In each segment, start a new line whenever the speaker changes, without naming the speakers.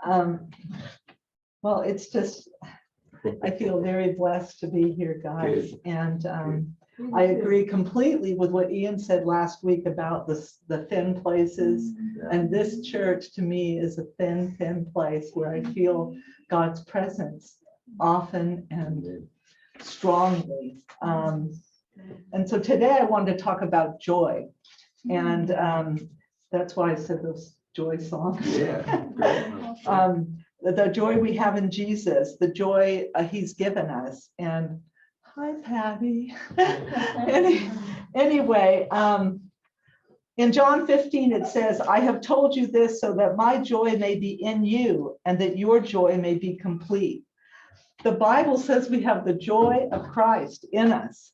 Um, well, it's just, I feel very blessed to be here, guys.
Good.
And I agree completely with what Ian said last week about the thin places. And this church to me is a thin place where I feel God's presence often and strongly. And so today I wanted to talk about joy. And that's why I said those joy songs.
Yeah.
The joy we have in Jesus, the joy he's given us. And hi, Patty. Anyway, in John 15, it says, I have told you this so that my joy may be in you and that your joy may be complete. The Bible says we have the joy of Christ in us.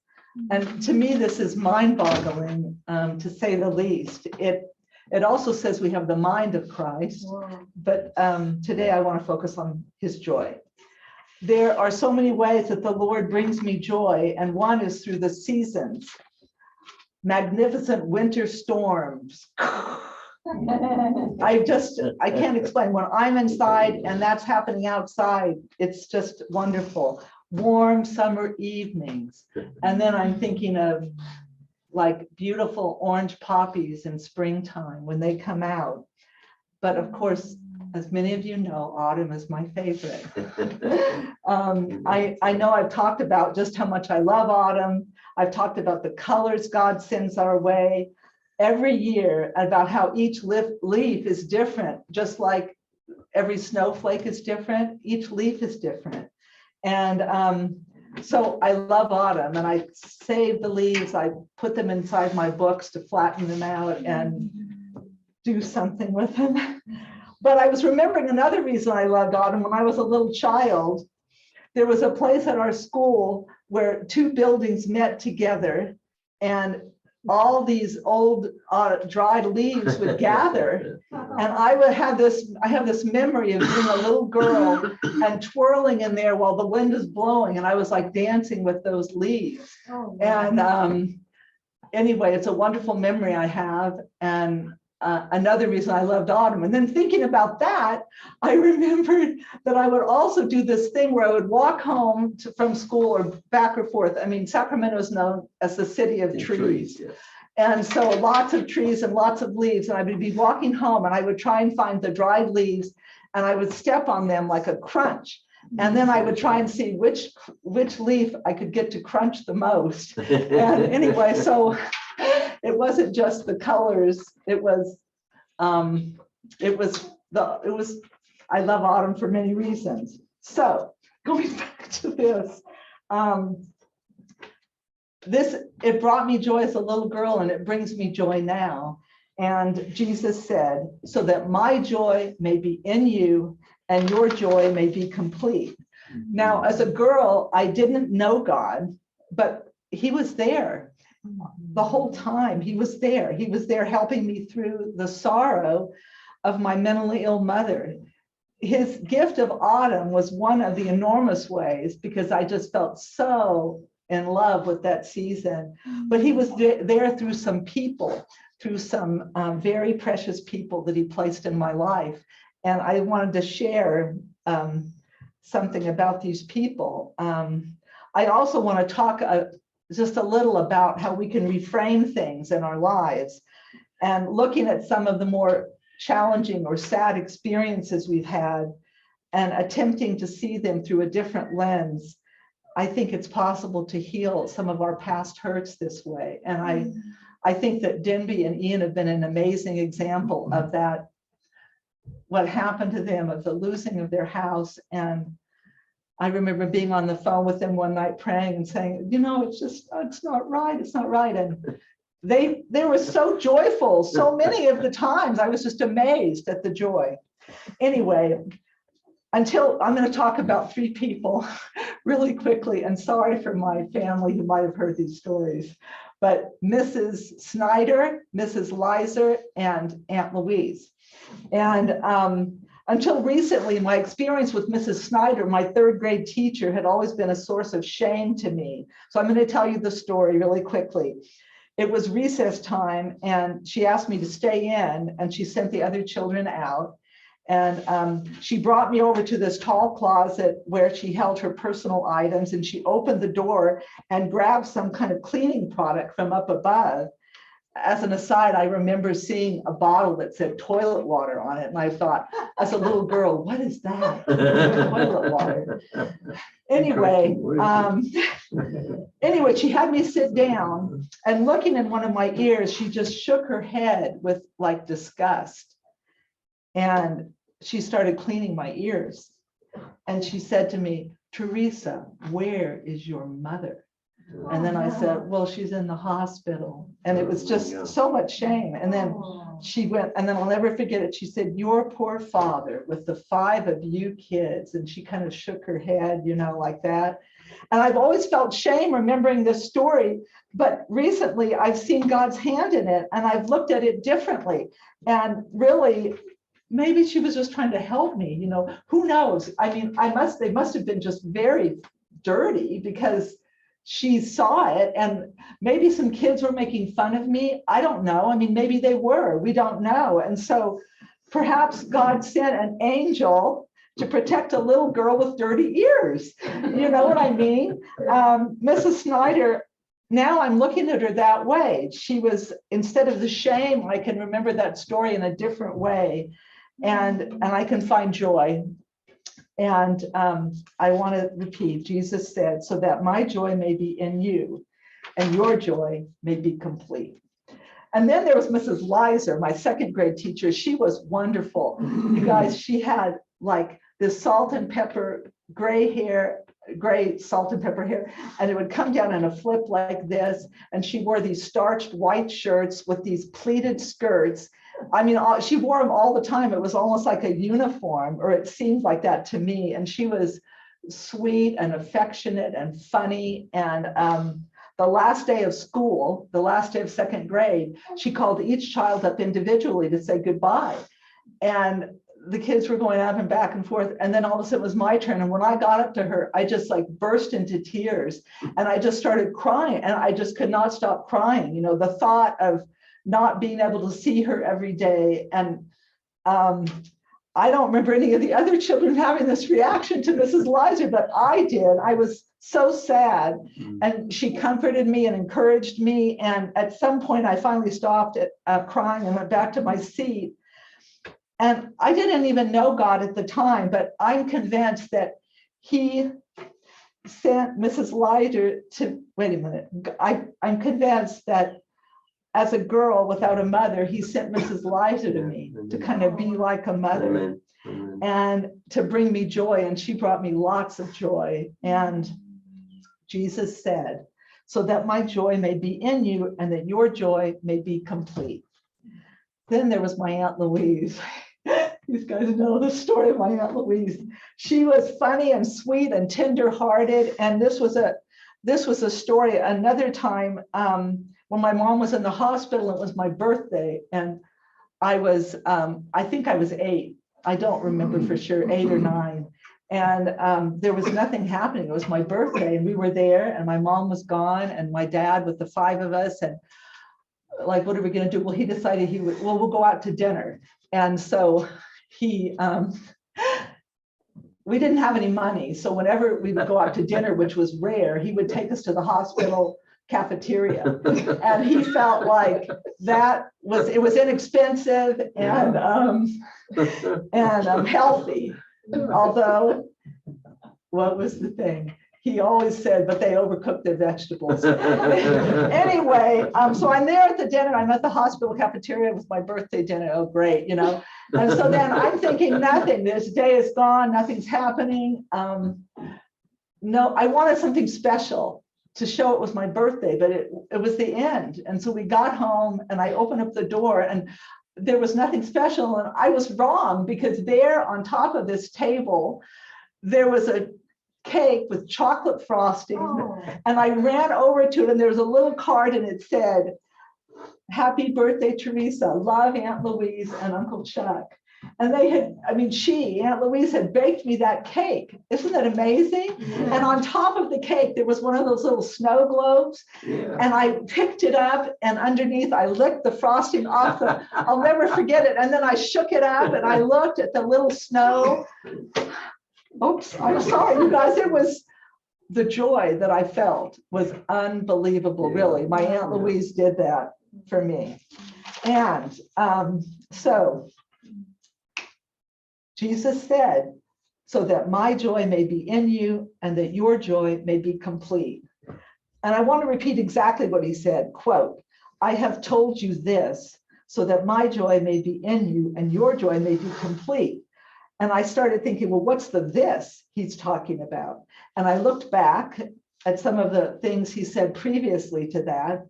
And to me, this is mind-boggling, to say the least. It also says we have the mind of Christ, but today I want to focus on his joy. There are so many ways that the Lord brings me joy, and one is through the seasons. Magnificent winter storms. I can't explain. When I'm inside and that's happening outside, it's just wonderful. Warm summer evenings. And then I'm thinking of like beautiful orange poppies in springtime when they come out. But of course, as many of you know, autumn is my favorite. I know I've talked about just how much I love autumn. I've talked about the colors God sends our way every year, about how each leaf is different, just like every snowflake is different, each leaf is different. And so I love autumn, and I save the leaves, I put them inside my books to flatten them out and do something with them. But I was remembering another reason I loved autumn. When I was a little child, there was a place at our school where two buildings met together, and all these old dried leaves would gather. And I have this memory of being a little girl and twirling in there while the wind is blowing. And I was like dancing with those leaves. And anyway, it's a wonderful memory I have. And another reason I loved autumn. And then thinking about that, I remembered that I would also do this thing where I would walk home from school or back or forth. I mean, Sacramento is known as the city of trees.
Yes.
And so lots of trees and lots of leaves. And I would be walking home and I would try and find the dried leaves and I would step on them like a crunch. And then I would try and see which leaf I could get to crunch the most. And anyway, so it wasn't just the colors. It was I love autumn for many reasons. So going back to this, it brought me joy as a little girl and it brings me joy now. And Jesus said, so that my joy may be in you and your joy may be complete. Now, as a girl, I didn't know God, but he was there the whole time. He was there. He was there helping me through the sorrow of my mentally ill mother. His gift of autumn was one of the enormous ways because I just felt so in love with that season. But he was there through some people, through some very precious people that he placed in my life. And I wanted to share something about these people. I also want to talk just a little about how we can reframe things in our lives and looking at some of the more challenging or sad experiences we've had and attempting to see them through a different lens. I think it's possible to heal some of our past hurts this way. And I think that Denby and Ian have been an amazing example of that, what happened to them, of the losing of their house. And I remember being on the phone with them one night praying and saying, you know, it's not right, it's not right. And they were so joyful. So many of the times I was just amazed at the joy. Anyway, until I'm going to talk about three people really quickly, and sorry for my family who might have heard these stories, but Mrs. Snyder, Mrs. Leiser, and Aunt Louise. And until recently, my experience with Mrs. Snyder, my third grade teacher, had always been a source of shame to me. So I'm going to tell you the story really quickly. It was recess time and she asked me to stay in and she sent the other children out. And she brought me over to this tall closet where she held her personal items, and she opened the door and grabbed some kind of cleaning product from up above. As an aside, I remember seeing a bottle that said toilet water on it. And I thought, as a little girl, what is that? Toilet water. Anyway, anyway, she had me sit down, and looking in one of my ears, she just shook her head with like disgust. And she started cleaning my ears. And she said to me, Theresa, where is your mother? And then I said, well, she's in the hospital. And it was just so much shame. And then she went, and then I'll never forget it. She said, your poor father with the 5 of you kids. And she kind of shook her head, you know, like that. And I've always felt shame remembering this story. But recently I've seen God's hand in it, and I've looked at it differently. And really, maybe she was just trying to help me, you know, who knows? I mean, they must have been just very dirty, because she saw it, and maybe some kids were making fun of me. I don't know. I mean, maybe they were, we don't know. And so perhaps God sent an angel to protect a little girl with dirty ears. You know what I mean? Mrs. Snyder, now I'm looking at her that way. She was, instead of the shame, I can remember that story in a different way. And I can find joy. And I want to repeat, Jesus said, so that my joy may be in you and your joy may be complete. And then there was Mrs. Lizer, my 2nd grade teacher. She was wonderful. You guys, she had like this salt and pepper gray hair, gray salt and pepper hair, and it would come down in a flip like this. And she wore these starched white shirts with these pleated skirts. I mean, she wore them all the time. It was almost like a uniform, or it seemed like that to me. And she was sweet and affectionate and funny. And the last day of school, the last day of 2nd grade, she called each child up individually to say goodbye. And the kids were going up and back and forth. And then all of a sudden it was my turn. And when I got up to her, I just like burst into tears, and I just started crying, and I just could not stop crying. You know, the thought of not being able to see her every day. And I don't remember any of the other children having this reaction to Mrs. Lizer, but I did. I was so sad. And she comforted me and encouraged me. And at some point I finally stopped crying and went back to my seat. And I didn't even know God at the time, but I'm convinced that he sent Mrs. Lizer to, wait a minute, I'm convinced that as a girl without a mother, he sent Mrs. Lizer to me to kind of be like a mother. Amen. And to bring me joy. And she brought me lots of joy. And Jesus said, so that my joy may be in you and that your joy may be complete. Then there was my Aunt Louise. These guys know the story of my Aunt Louise. She was funny and sweet and tender-hearted. And this was a story another time when my mom was in the hospital. It was my birthday, and I was, I think I was 8. I don't remember for sure, 8 or 9. And there was nothing happening. It was my birthday, and we were there, and my mom was gone, and my dad with the 5 of us, and like, what are we going to do? Well, he decided we'll go out to dinner. And so we didn't have any money. So whenever we would go out to dinner, which was rare, he would take us to the hospital cafeteria. And he felt like it was inexpensive and healthy. Although, what was the thing? He always said, but they overcooked their vegetables. Anyway, so I'm there at the dinner. I'm at the hospital cafeteria. It was my birthday dinner. Oh, great, you know. And so then I'm thinking, nothing. This day is gone. Nothing's happening. No, I wanted something special to show it was my birthday, but it was the end. And so we got home, and I opened up the door, and there was nothing special. And I was wrong, because there on top of this table, there was a cake with chocolate frosting. And I ran over to it, and there was a little card, and it said, happy birthday, Theresa. Love, Aunt Louise and Uncle Chuck. And they had, I mean, Aunt Louise had baked me that cake. Isn't that amazing?
Yeah.
And on top of the cake, there was one of those little snow globes.
Yeah.
And I picked it up, and underneath I licked the frosting off the, I'll never forget it. And then I shook it up and I looked at the little snow. Oops, I'm sorry, you guys. It was the joy that I felt was unbelievable, really. My Aunt Louise did that for me. And so Jesus said, so that my joy may be in you and that your joy may be complete. And I want to repeat exactly what he said, quote, I have told you this so that my joy may be in you and your joy may be complete. And I started thinking, well, what's the this he's talking about? And I looked back at some of the things he said previously to that.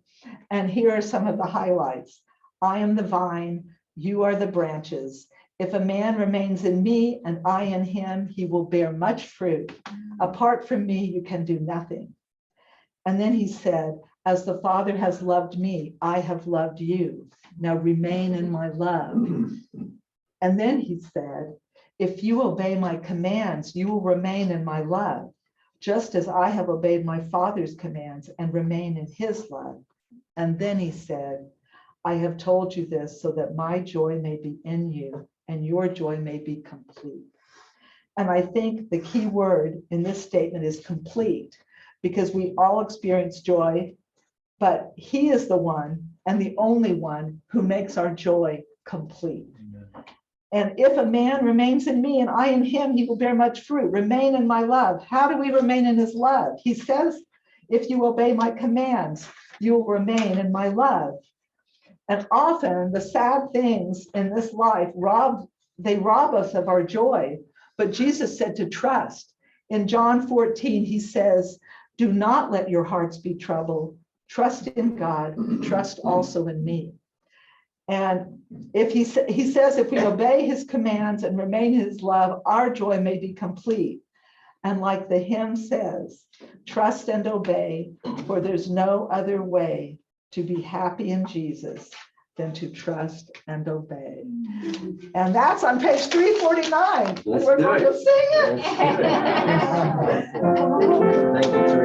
And here are some of the highlights. I am the vine, you are the branches. If a man remains in me and I in him, he will bear much fruit. Apart from me, you can do nothing. And then he said, as the Father has loved me, I have loved you. Now remain in my love. And then he said, if you obey my commands, you will remain in my love, just as I have obeyed my Father's commands and remain in his love. And then he said, I have told you this so that my joy may be in you and your joy may be complete. And I think the key word in this statement is complete, because we all experience joy, but he is the one and the only one who makes our joy complete. Amen. And if a man remains in me and I in him, he will bear much fruit. Remain in my love. How do we remain in his love? He says, if you obey my commands, you will remain in my love. And often the sad things in this life rob us of our joy. But Jesus said to trust. In John 14, he says, do not let your hearts be troubled. Trust in God, trust also in me. And if he says, if we obey his commands and remain in his love, our joy may be complete. And like the hymn says, trust and obey, for there's no other way to be happy in Jesus than to trust and obey. And that's on page 349.
Let's
We're
do
going
it.
to sing it.
Let's do it. Thank you, Theresa.